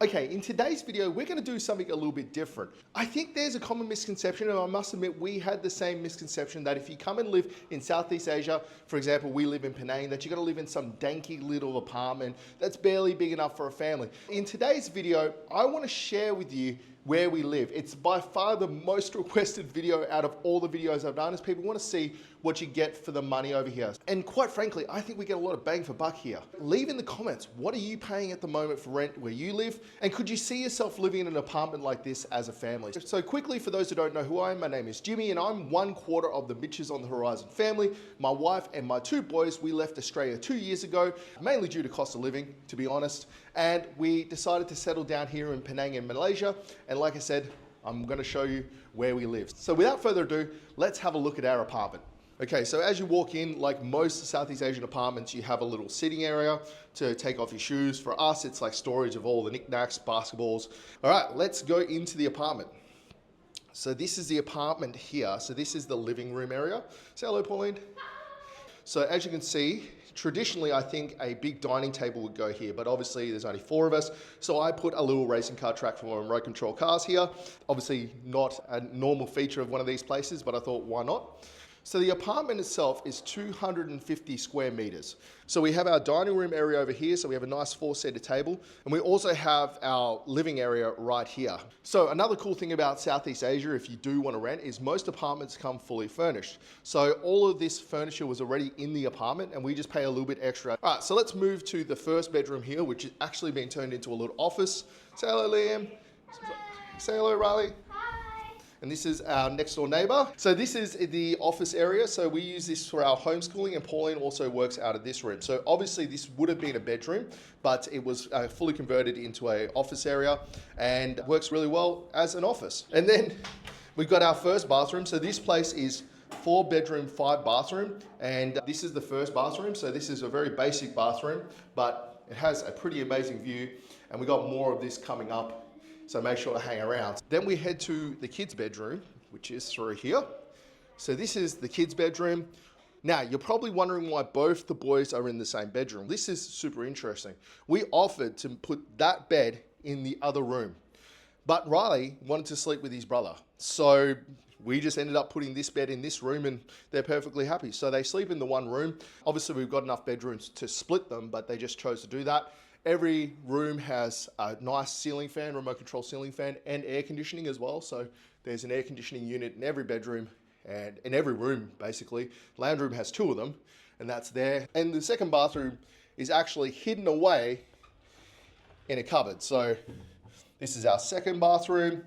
Okay, in today's video, we're gonna do something a little bit different. I think there's a common misconception, and I must admit, we had the same misconception that if you come and live in Southeast Asia, for example, we live in Penang, that you're gonna live in some danky little apartment that's barely big enough for a family. In today's video, I wanna share with you where we live. It's by far the most requested video out of all the videos I've done, is people wanna see what you get for the money over here. And quite frankly, I think we get a lot of bang for buck here. Leave in the comments, what are you paying at the moment for rent where you live? And could you see yourself living in an apartment like this as a family? So quickly, for those who don't know who I am, my name is Jimmy, and I'm 1/4 of the Mitches on the Horizon family. My wife and my two boys, we left Australia 2 years ago, mainly due to cost of living, to be honest. And we decided to settle down here in Penang in Malaysia. And like I said, I'm gonna show you where we live. So without further ado, let's have a look at our apartment. Okay, so as you walk in, like most Southeast Asian apartments, you have a little sitting area to take off your shoes. For us, it's like storage of all the knickknacks, basketballs. All right, let's go into the apartment. So this is the apartment here. So this is the living room area. Say hello, Pauline. So as you can see, traditionally, I think a big dining table would go here, but obviously there's only 4 of us. So I put a little racing car track for my remote control cars here. Obviously not a normal feature of one of these places, but I thought, why not? So the apartment itself is 250 square meters. So we have our dining room area over here. So we have a nice 4-seater table. And we also have our living area right here. So another cool thing about Southeast Asia, if you do want to rent, is most apartments come fully furnished. So all of this furniture was already in the apartment and we just pay a little bit extra. All right, so let's move to the first bedroom here, which is actually being turned into a little office. Say hello, Liam. Hi. Say hello, Riley. And this is our next door neighbor. So this is the office area. So we use this for our homeschooling, and Pauline also works out of this room. So obviously this would have been a bedroom, but it was fully converted into an office area and works really well as an office. And then we've got our first bathroom. So this place is 4 bedroom, 5 bathroom. And this is the first bathroom. So this is a very basic bathroom, but it has a pretty amazing view. And we got more of this coming up, so make sure to hang around. Then we head to the kids' bedroom, which is through here. So this is the kids' bedroom. Now, you're probably wondering why both the boys are in the same bedroom. This is super interesting. We offered to put that bed in the other room, but Riley wanted to sleep with his brother. So we just ended up putting this bed in this room and they're perfectly happy. So they sleep in the one room. Obviously, we've got enough bedrooms to split them, but they just chose to do that. Every room has a nice ceiling fan, remote control ceiling fan, and air conditioning as well. So there's an air conditioning unit in every bedroom and in every room, basically. Lounge room has 2 of them, and that's there. And the second bathroom is actually hidden away in a cupboard. So this is our second bathroom.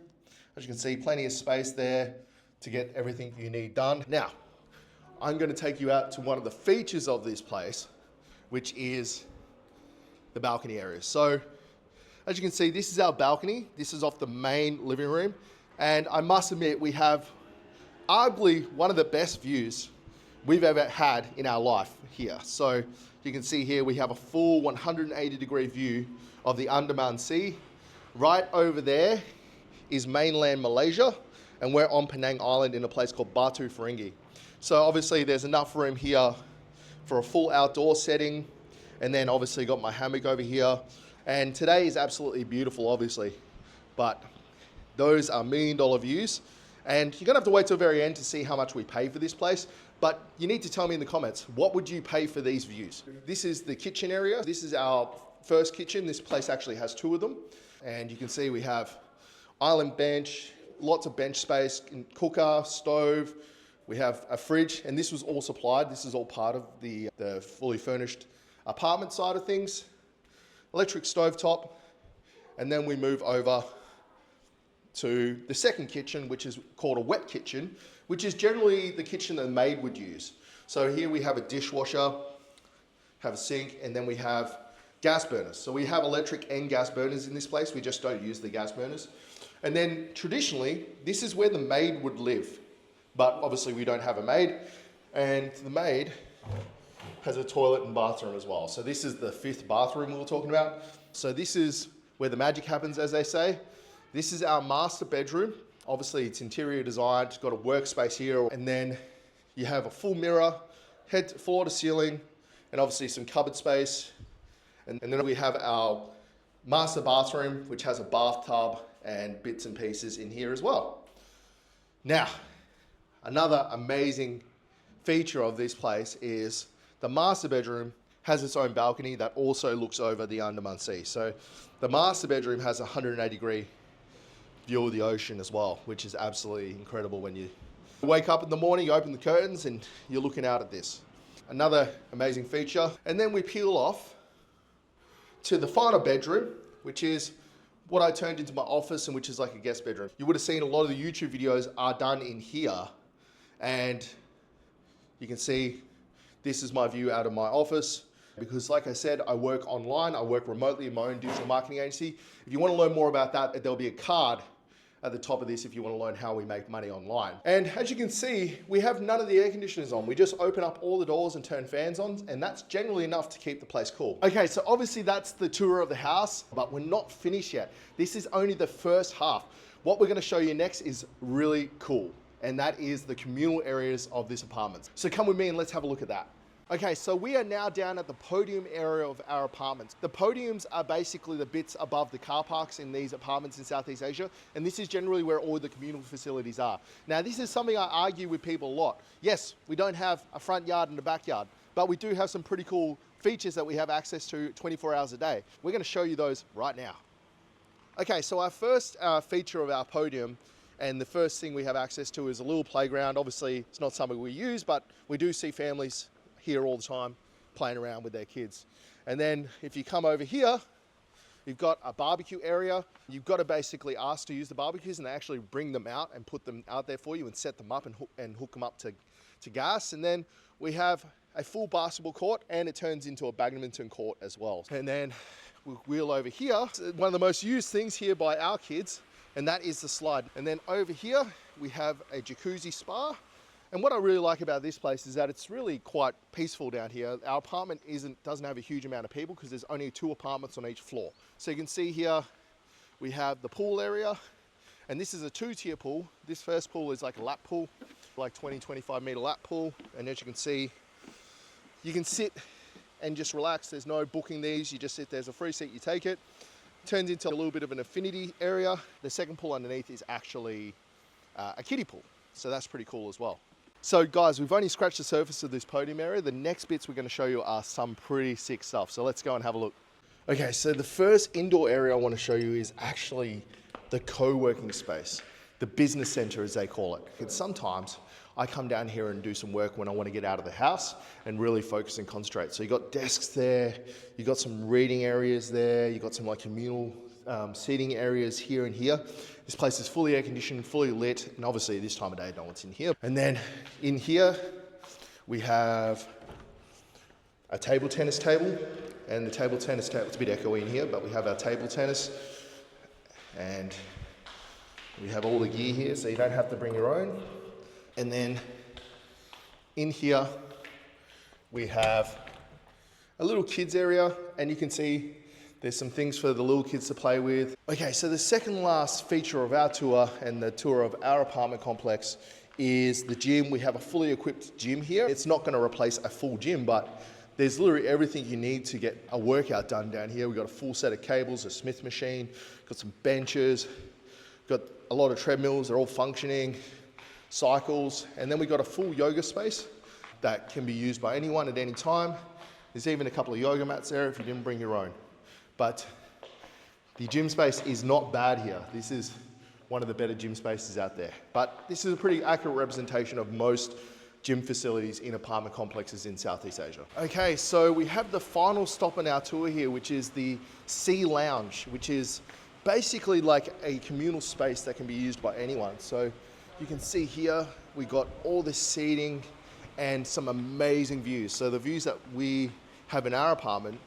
As you can see, plenty of space there to get everything you need done. Now, I'm gonna take you out to one of the features of this place, which is the balcony area. So as you can see, this is our balcony. This is off the main living room. And I must admit, we have arguably one of the best views we've ever had in our life here. So you can see here, we have a full 180-degree view of the Andaman Sea. Right over there is mainland Malaysia, and we're on Penang Island in a place called Batu Ferringhi. So obviously there's enough room here for a full outdoor setting. And then obviously got my hammock over here. And today is absolutely beautiful, obviously. But those are $1 million views. And you're gonna have to wait till the very end to see how much we pay for this place. But you need to tell me in the comments, what would you pay for these views? This is the kitchen area. This is our first kitchen. This place actually has 2 of them. And you can see we have island bench, lots of bench space, cooker, stove. We have a fridge, and this was all supplied. This is all part of the fully furnished apartment side of things. Electric stovetop, and then we move over to the second kitchen, which is called a wet kitchen, which is generally the kitchen that a maid would use. So here we have a dishwasher, have a sink, and then we have gas burners. So we have electric and gas burners in this place. We just don't use the gas burners. And then traditionally, this is where the maid would live. But obviously we don't have a maid, and the maid has a toilet and bathroom as well. So this is the 5th bathroom we were talking about. So this is where the magic happens, as they say. This is our master bedroom. Obviously it's interior design, it's got a workspace here, and then you have a full mirror, floor to ceiling, and obviously some cupboard space. And then we have our Master bathroom, which has a bathtub and bits and pieces in here as well. Now, another amazing feature of this place is the master bedroom has its own balcony that also looks over the Andaman Sea. So the master bedroom has a 180-degree view of the ocean as well, which is absolutely incredible. When you wake up in the morning, you open the curtains and you're looking out at this. Another amazing feature. And then we peel off to the final bedroom, which is what I turned into my office and which is like a guest bedroom. You would have seen a lot of the YouTube videos are done in here, and you can see this is my view out of my office. Because like I said, I work online, I work remotely in my own digital marketing agency. If you want to learn more about that, there'll be a card at the top of this if you want to learn how we make money online. And as you can see, we have none of the air conditioners on. We just open up all the doors and turn fans on, and that's generally enough to keep the place cool. Okay, so obviously that's the tour of the house, but we're not finished yet. This is only the first half. What we're going to show you next is really cool, and that is the communal areas of this apartment. So come with me and let's have a look at that. Okay, so we are now down at the podium area of our apartments. The podiums are basically the bits above the car parks in these apartments in Southeast Asia, and this is generally where all the communal facilities are. Now, this is something I argue with people a lot. Yes, we don't have a front yard and a backyard, but we do have some pretty cool features that we have access to 24 hours a day. We're gonna show you those right now. Okay, so our first feature of our podium, and the first thing we have access to, is a little playground. Obviously, it's not something we use, but we do see families here all the time playing around with their kids. And then if you come over here, you've got a barbecue area. You've got to basically ask to use the barbecues, and they actually bring them out and put them out there for you and set them up and hook them up to gas. And then we have a full basketball court, and it turns into a badminton court as well. And then we'll wheel over here. One of the most used things here by our kids, and that is the slide. And then over here, we have a jacuzzi spa. And what I really like about this place is that it's really quite peaceful down here. Our apartment doesn't have a huge amount of people because there's only 2 apartments on each floor. So you can see here, we have the pool area, and this is a 2-tier pool. This first pool is like a lap pool, like 20-25 meter lap pool. And as you can see, you can sit and just relax. There's no booking these. You just sit, there's a free seat, you take it. Turns into a little bit of an affinity area. The second pool underneath is actually a kiddie pool. So that's pretty cool as well. So guys, we've only scratched the surface of this podium area. The next bits we're going to show you are some pretty sick stuff. So let's go and have a look. Okay, so the first indoor area I want to show you is actually the co-working space, the business center as they call it. And sometimes I come down here and do some work when I want to get out of the house and really focus and concentrate. So you got desks there, you got some reading areas there, you got some like communal seating areas here and here. This place is fully air conditioned, fully lit, and obviously this time of day no one's in here. And then in here we have a table tennis table, and the table tennis table, it's a bit echoey in here, but we have our table tennis, and we have all the gear here so you don't have to bring your own. And then in here we have a little kids area, and you can see there's some things for the little kids to play with. Okay, so the second last feature of our tour and the tour of our apartment complex is the gym. We have a fully equipped gym here. It's not going to replace a full gym, but there's literally everything you need to get a workout done down here. We've got a full set of cables, a Smith machine, got some benches, got a lot of treadmills, they're all functioning, cycles, and then we've got a full yoga space that can be used by anyone at any time. There's even a couple of yoga mats there if you didn't bring your own. But the gym space is not bad here. This is one of the better gym spaces out there. But this is a pretty accurate representation of most gym facilities in apartment complexes in Southeast Asia. Okay, so we have the final stop on our tour here, which is the Sea Lounge, which is basically like a communal space that can be used by anyone. So you can see here, we got all this seating and some amazing views. So the views that we have in our apartment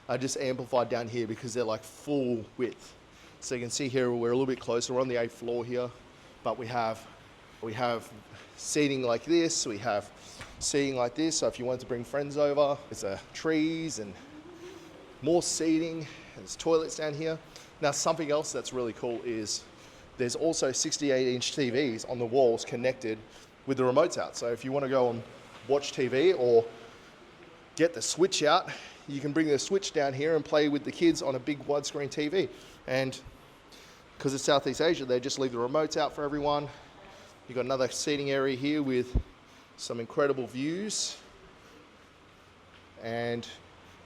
are just amplified down here because they're like full width. So you can see here we're a little bit closer. We're on the 8th floor here, but we have seating like this. We have seating like this. So if you wanted to bring friends over, there's trees and more seating. There's toilets down here. Now something else that's really cool is there's also 68-inch TVs on the walls connected with the remotes out. So if you want to go and watch TV or get the switch out, you can bring the Switch down here and play with the kids on a big widescreen TV. And because it's Southeast Asia, they just leave the remotes out for everyone. You've got another seating area here with some incredible views. And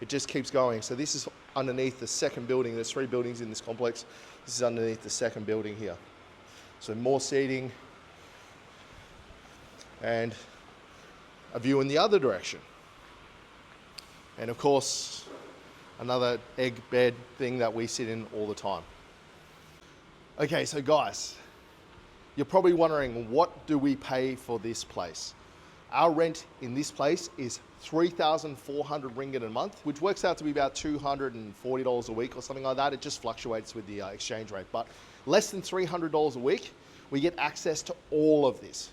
it just keeps going. So this is underneath the second building. There's 3 buildings in this complex. This is underneath the second building here. So more seating and a view in the other direction. And of course, another egg bed thing that we sit in all the time. Okay, so guys, you're probably wondering, what do we pay for this place? Our rent in this place is 3,400 ringgit a month, which works out to be about $240 a week or something like that. It just fluctuates with the exchange rate, but less than $300 a week, we get access to all of this.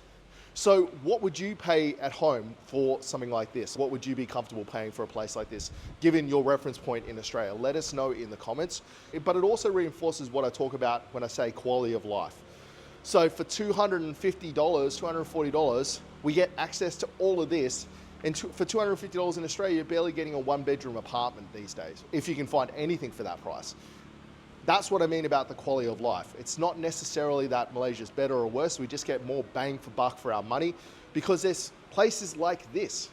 So what would you pay at home for something like this? What would you be comfortable paying for a place like this, given your reference point in Australia? Let us know in the comments. But it also reinforces what I talk about when I say quality of life. So for $250, $240, we get access to all of this. And for $250 in Australia, you're barely getting a 1-bedroom apartment these days, if you can find anything for that price. That's what I mean about the quality of life. It's not necessarily that Malaysia's better or worse. We just get more bang for buck for our money because there's places like this.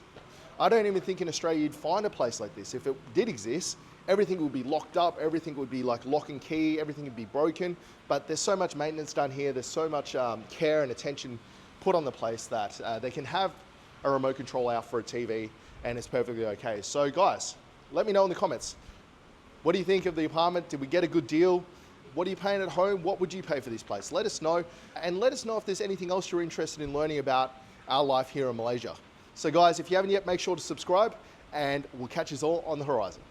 I don't even think in Australia you'd find a place like this. If it did exist, everything would be locked up, everything would be like lock and key, everything would be broken. But there's so much maintenance done here, there's so much care and attention put on the place that they can have a remote control out for a TV and it's perfectly okay. So guys, let me know in the comments. What do you think of the apartment? Did we get a good deal? What are you paying at home? What would you pay for this place? Let us know. And let us know if there's anything else you're interested in learning about our life here in Malaysia. So guys, if you haven't yet, make sure to subscribe and we'll catch us all on the horizon.